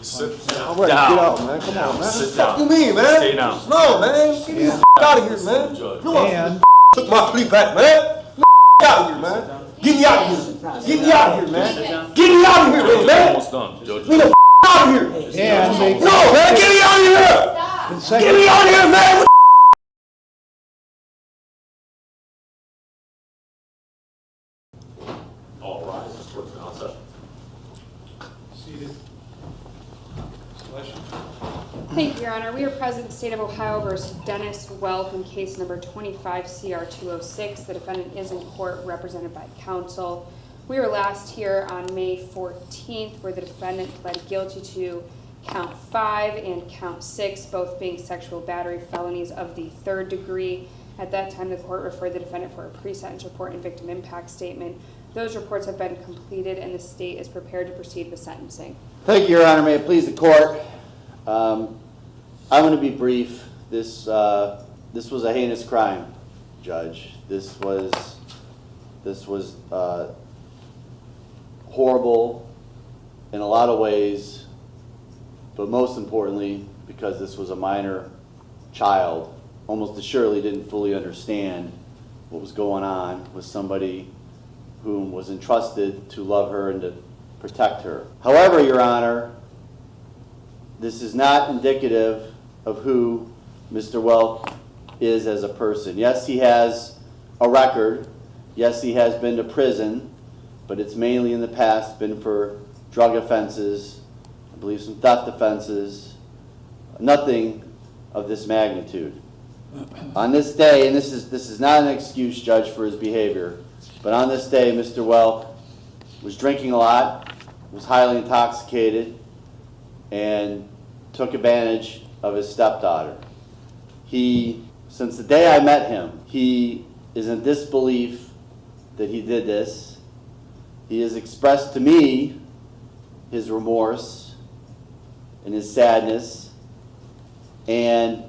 Sit down. I'm ready to get out, man. Come on, man. Sit What down. you mean, man? Stay down. No, man. Get me the out of here, man. Judge. Took my plea back, man. Out of here, man. Get me out of here. Get me out of here, man. Get me out of here, man. Almost done, Judge. Get the out of here. No, man. Get me out of here. Get me out of here, man. All right. Seated. Thank you, Your Honor. We are present in the state of Ohio versus Dennis Welk in case number 25 CR 206. The defendant is in court represented by counsel. We were last here on May 14th where the defendant pled guilty to count 5 and count 6, both being sexual battery felonies of the 3rd degree. At that time, the court referred the defendant for a pre-sentence report and victim impact statement. Those reports have been completed and the state is prepared to proceed with sentencing. Thank you, Your Honor. May it please the court. I'm going to be brief. This was a heinous crime, Judge. This was horrible in a lot of ways, but most importantly, because this was a minor child, almost assuredly didn't fully understand what was going on with somebody whom was entrusted to love her and to protect her. However, Your Honor, this is not indicative of who Mr. Welk is as a person. Yes, he has a record. Yes, he has been to prison, but it's mainly in the past been for drug offenses, I believe some theft offenses, nothing of this magnitude. On this day, and this is not an excuse, Judge, for his behavior, but on this day, Mr. Welk was drinking a lot, was highly intoxicated, and took advantage of his stepdaughter. Since the day I met him, he is in disbelief that he did this. He has expressed to me his remorse and his sadness and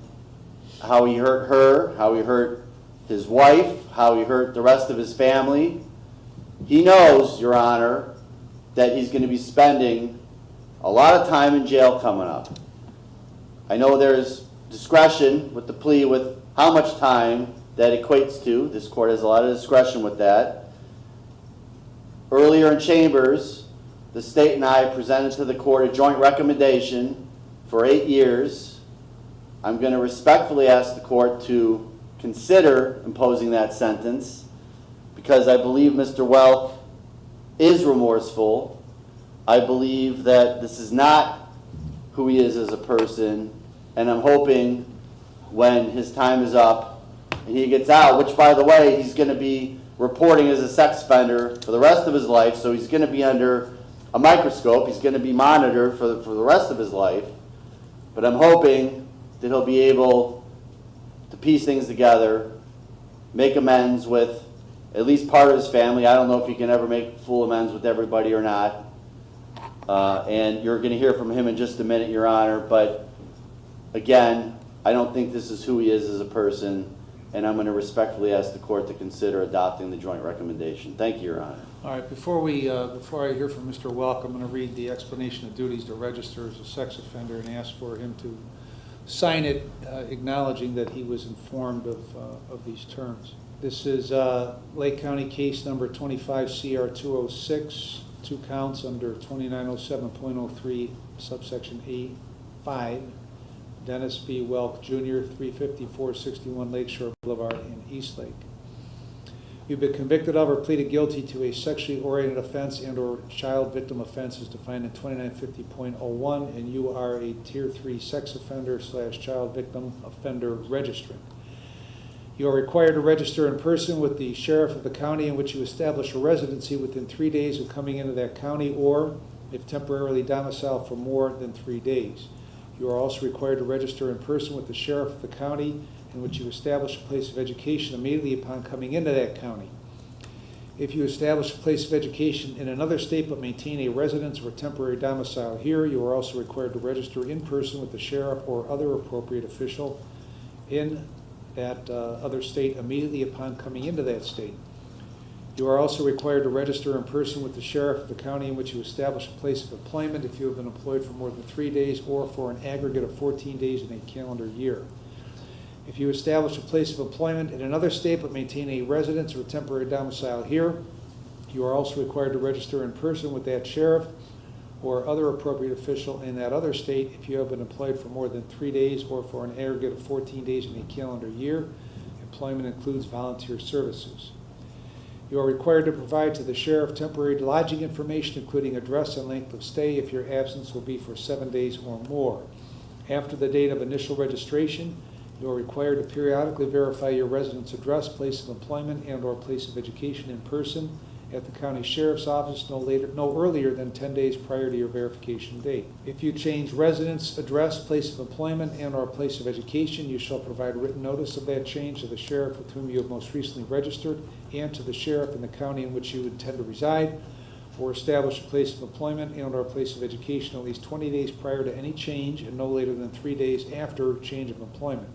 how he hurt her, how he hurt his wife, how he hurt the rest of his family. He knows, Your Honor, that he's going to be spending a lot of time in jail coming up. I know there's discretion with the plea with how much time that equates to. This court has a lot of discretion with that. Earlier in chambers, the state and I presented to the court a joint recommendation for 8 years. I'm going to respectfully ask the court to consider imposing that sentence because I believe Mr. Welk is remorseful. I believe that this is not who he is as a person, and I'm hoping when his time is up and he gets out, which by the way, he's going to be reporting as a sex offender for the rest of his life, so he's going to be under a microscope, he's going to be monitored for the rest of his life, but I'm hoping that he'll be able to piece things together, make amends with at least part of his family. I don't know if he can ever make full amends with everybody or not. And you're going to hear from him in just a minute, Your Honor. But again, I don't think this is who he is as a person, and I'm going to respectfully ask the court to consider adopting the joint recommendation. Thank you, Your Honor. All right, before I hear from Mr. Welk, I'm going to read the explanation of duties to register as a sex offender and ask for him to sign it, acknowledging that he was informed of these terms. This is Lake County case number 25 CR 206, 2 counts under 2907.03 subsection A5. Dennis V. Welk Jr., 35461 Lakeshore Boulevard in Eastlake. You've been convicted of or pleaded guilty to a sexually oriented offense and or child victim offense as defined in 2950.01, and you are a Tier 3 sex offender / child victim offender registrant. You are required to register in person with the sheriff of the county in which you establish a residency within 3 days of coming into that county, or if temporarily domiciled for more than 3 days. You are also required to register in person with the sheriff of the county in which you establish a place of education immediately upon coming into that county. If you establish a place of education in another state but maintain a residence or temporary domicile here, you are also required to register in person with the sheriff or other appropriate official in that other state immediately upon coming into that state. You are also required to register in person with the sheriff of the county in which you establish a place of employment if you have been employed for more than 3 days or for an aggregate of 14 days in a calendar year. If you establish a place of employment in another state but maintain a residence or temporary domicile here, you are also required to register in person with that sheriff or other appropriate official in that other state if you have been employed for more than 3 days or for an aggregate of 14 days in a calendar year. Employment includes volunteer services. You are required to provide to the sheriff temporary lodging information, including address and length of stay, if your absence will be for 7 days or more. After the date of initial registration, you are required to periodically verify your residence address, place of employment, and/or place of education in person at the county sheriff's office no earlier than 10 days prior to your verification date. If you change residence, address, place of employment, and/or place of education, you shall provide written notice of that change to the sheriff with whom you have most recently registered and to the sheriff in the county in which you intend to reside, or establish a place of employment and/or place of education at least 20 days prior to any change and no later than 3 days after change of employment.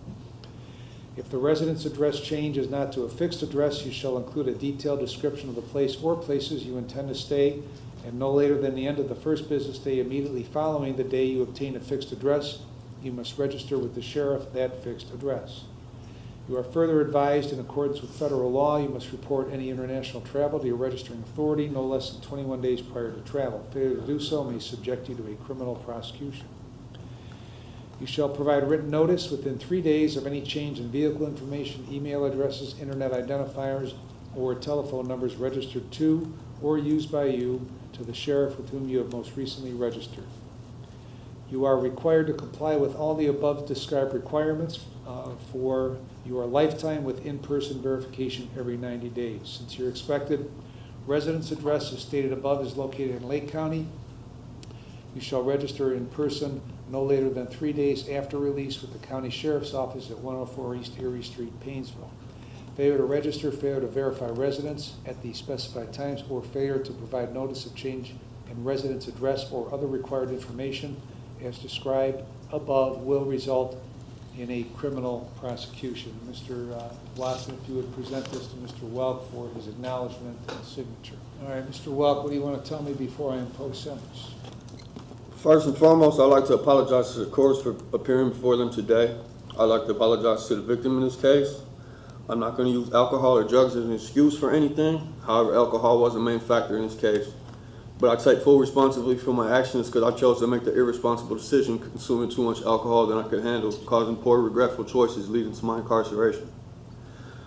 If the residence address change is not to a fixed address, you shall include a detailed description of the place or places you intend to stay, and no later than the end of the first business day immediately following the day you obtain a fixed address, you must register with the sheriff that fixed address. You are further advised, in accordance with federal law, you must report any international travel to your registering authority no less than 21 days prior to travel. Failure to do so may subject you to a criminal prosecution. You shall provide written notice within 3 days of any change in vehicle information, email addresses, internet identifiers, or telephone numbers registered to or used by you to the sheriff with whom you have most recently registered. You are required to comply with all the above described requirements for your lifetime with in-person verification every 90 days. Since your expected residence address as stated above is located in Lake County, you shall register in person no later than 3 days after release with the county sheriff's office at 104 East Erie Street, Painesville. Failure to register, failure to verify residence at the specified times, or failure to provide notice of change in residence address or other required information as described above will result in a criminal prosecution. Mr. Watson, if you would present this to Mr. Welk for his acknowledgement and signature. All right, Mr. Welk, what do you want to tell me before I impose sentence? First and foremost, I'd like to apologize to the courts for appearing before them today. I'd like to apologize to the victim in this case. I'm not going to use alcohol or drugs as an excuse for anything. However, alcohol was a main factor in this case. But I take full responsibility for my actions because I chose to make the irresponsible decision consuming too much alcohol than I could handle, causing poor, regretful choices leading to my incarceration.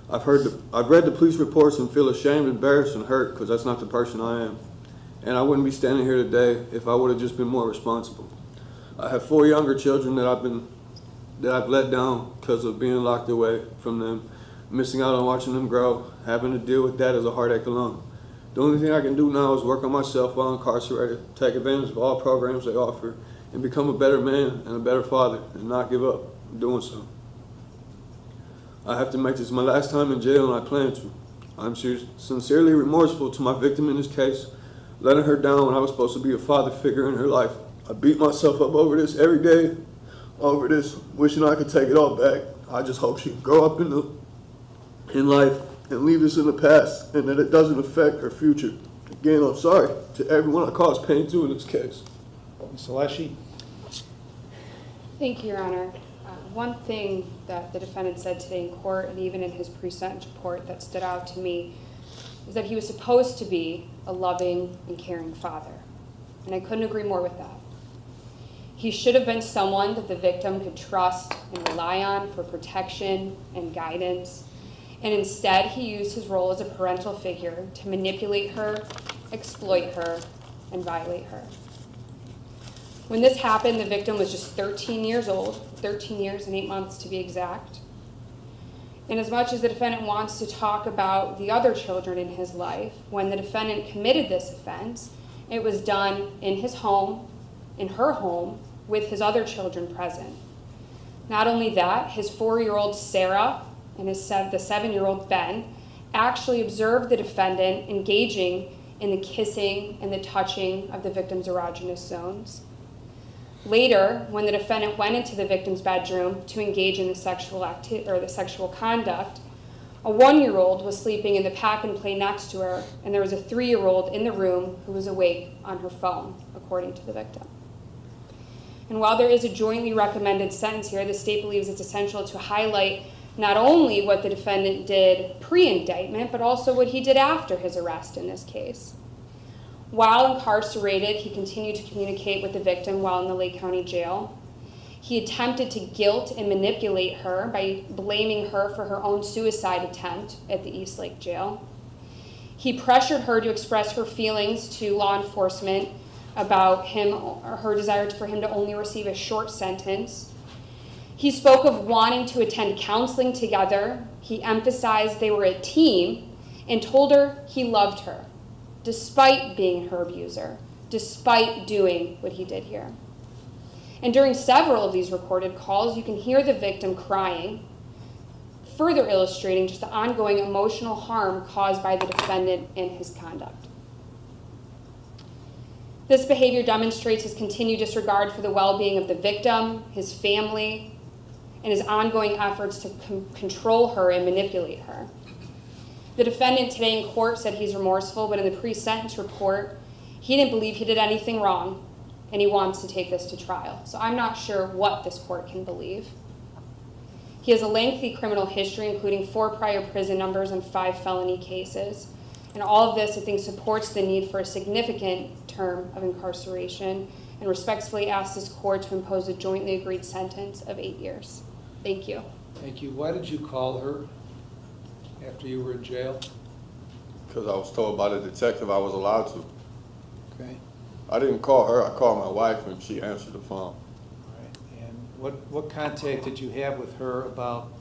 I've read the police reports and feel ashamed, embarrassed, and hurt because that's not the person I am. And I wouldn't be standing here today if I would have just been more responsible. I have 4 younger children that I've let down because of being locked away from them, missing out on watching them grow, having to deal with that as a heartache alone. The only thing I can do now is work on myself while incarcerated, take advantage of all programs they offer, and become a better man and a better father, and not give up doing so. I have to make this my last time in jail, and I plan to. I'm sincerely remorseful to my victim in this case, letting her down when I was supposed to be a father figure in her life. I beat myself up over this every day, wishing I could take it all back. I just hope she can grow up in life and leave this in the past, and that it doesn't affect her future. Again, I'm sorry to everyone I caused pain to in this case. Ms. Alessi? Thank you, Your Honor. One thing that the defendant said today in court, and even in his pre-sentence report, that stood out to me is that he was supposed to be a loving and caring father. And I couldn't agree more with that. He should have been someone that the victim could trust and rely on for protection and guidance. And instead, he used his role as a parental figure to manipulate her, exploit her, and violate her. When this happened, the victim was just 13 years old, 13 years and 8 months to be exact. And as much as the defendant wants to talk about the other children in his life, when the defendant committed this offense, it was done in his home, in her home, with his other children present. Not only that, his 4-year-old Sarah and the 7-year-old Ben actually observed the defendant engaging in the kissing and the touching of the victim's erogenous zones. Later, when the defendant went into the victim's bedroom to engage in the sexual conduct, A 1-year-old was sleeping in the pack and play next to her, and there was a 3-year-old in the room who was awake on her phone, according to the victim. And while there is a jointly recommended sentence here, the state believes it's essential to highlight not only what the defendant did pre-indictment, but also what he did after his arrest in this case. While incarcerated, he continued to communicate with the victim while in the Lake County Jail. He attempted to guilt and manipulate her by blaming her for her own suicide attempt at the East Lake Jail. He pressured her to express her feelings to law enforcement about him, or her desire for him to only receive a short sentence. He spoke of wanting to attend counseling together. He emphasized they were a team and told her he loved her, despite being her abuser, despite doing what he did here. And during several of these recorded calls, you can hear the victim crying, further illustrating just the ongoing emotional harm caused by the defendant and his conduct. This behavior demonstrates his continued disregard for the well-being of the victim, his family, and his ongoing efforts to control her and manipulate her. The defendant today in court said he's remorseful, but in the pre-sentence report, he didn't believe he did anything wrong, and he wants to take this to trial. So I'm not sure what this court can believe. He has a lengthy criminal history, including 4 prior prison numbers and 5 felony cases. And all of this, I think, supports the need for a significant term of incarceration, and respectfully ask this court to impose a jointly agreed sentence of 8 years. Thank you. Thank you. Why did you call her after you were in jail? Because I was told by the detective I was allowed to. Okay. I didn't call her, I called my wife and she answered the phone. All right. And what contact did you have with her about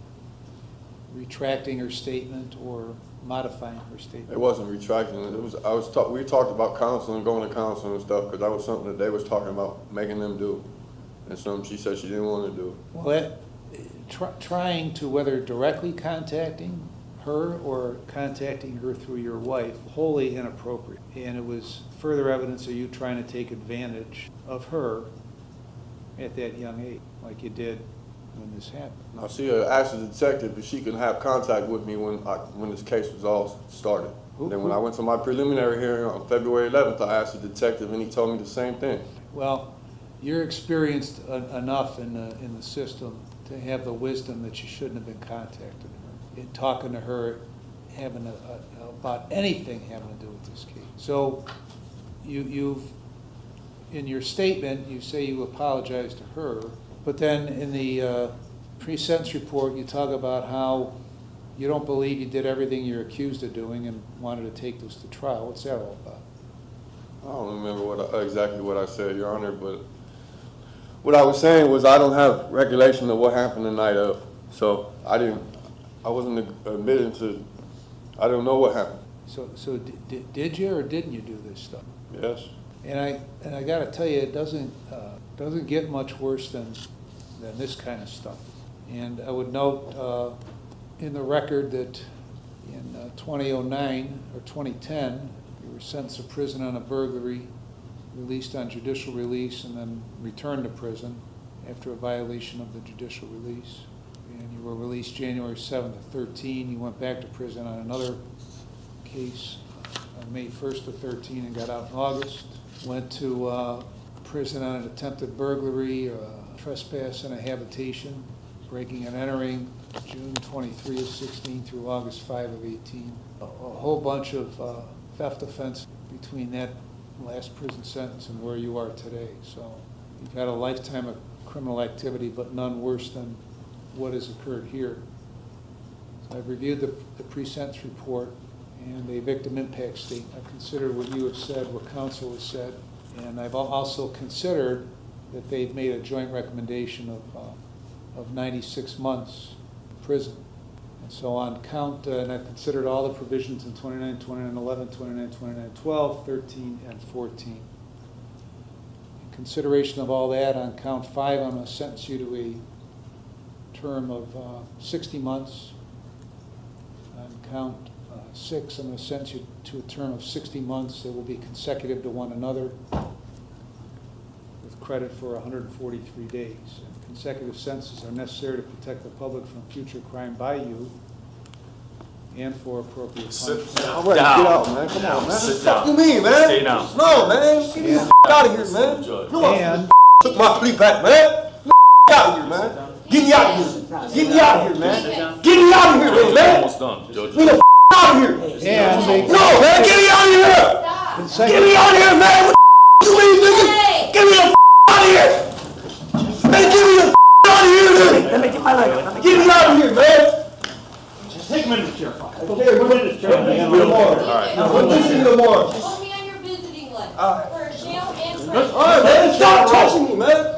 retracting her statement or modifying her statement? It wasn't retracting, we talked about counseling, going to counseling and stuff, because that was something that they was talking about making them do. And something she said she didn't want to do. Well, trying to, whether directly contacting her or contacting her through your wife, wholly inappropriate. And it was further evidence of you trying to take advantage of her at that young age, like you did when this happened. Now she asked the detective if she could have contact with me when this case was all started. Then when I went to my preliminary hearing on February 11th, I asked the detective and he told me the same thing. Well, you're experienced enough in the system to have the wisdom that you shouldn't have been contacting her, in talking to her, having about anything having to do with this case. So you've, in your statement, you say you apologize to her, but then in the pre-sentence report, you talk about how you don't believe you did everything you're accused of doing and wanted to take this to trial. What's that all about? I don't remember exactly what I said, Your Honor, but what I was saying was I don't have recollection of what happened the night of. So I wasn't admitting to, I don't know what happened. So did you or didn't you do this stuff? Yes. And I got to tell you, it doesn't get much worse than this kind of stuff. And I would note in the record that in 2009 or 2010, you were sentenced to prison on a burglary, released on judicial release, and then returned to prison after a violation of the judicial release. And you were released January 7th of 13. You went back to prison on another case on May 1st of 13 and got out in August. Went to prison on an attempted burglary, trespass and a habitation, breaking and entering, June 23 of 16 through August 5 of 18. A whole bunch of theft offense between that last prison sentence and where you are today. So you've had a lifetime of criminal activity, but none worse than what has occurred here. So I've reviewed the pre-sentence report and a victim impact statement. I've considered what you have said, what counsel has said, and I've also considered that they've made a joint recommendation of 96 months in prison. And so on count, and I've considered all the provisions in 29, 29, 11, 29, 29, 12, 13, and 14. In consideration of all that, on count 5, I'm going to sentence you to a term of 60 months. On count 6, I'm going to sentence you to a term of 60 months that will be consecutive to one another with credit for 143 days. And consecutive sentences are necessary to protect the public from future crime by you and for appropriate Sit punishment. All down. right, get out, man. Come Down. on, man. Sit What down. you mean, man? Stay down. No, man. Get me the out of here, man. Judge. No, I And took my plea back, man. Get out of here, man. Get me out of here. Get me out of here, man. Get me out of here, man. Almost done, Judge. Get the out of here. and they No, man. Get me out of here. Get consecutive. me out of here, man. What you mean, nigga? Get me the out of here. Man, get me the out of here, nigga. Let me get my leg. Get me out of here, man. Take him in the chair. Okay, we're in this chair. We're in the morning. All right. We're in the morning. Put me on your visiting list All for jail and All right, man. Stop touching me, man.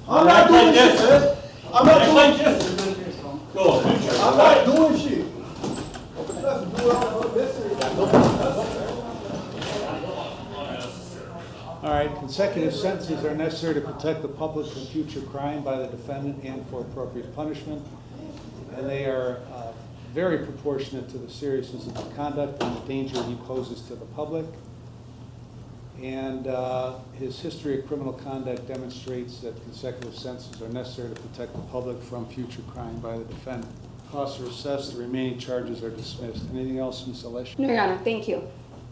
I'm not doing shit, man. I'm not doing shit. Go. I'm not doing shit. All right, consecutive sentences are necessary to protect the public from future crime by the defendant and for appropriate punishment. And they are very proportionate to the seriousness of the conduct and the danger he poses to the public. And his history of criminal conduct demonstrates that consecutive sentences are necessary to protect the public from future crime by the defendant. Costs are assessed, the remaining charges are dismissed. Anything else, Ms. Alish? No, Your Honor, thank you.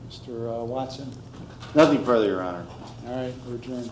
Mr. Watson? Nothing further, Your Honor. All right, we're adjourned.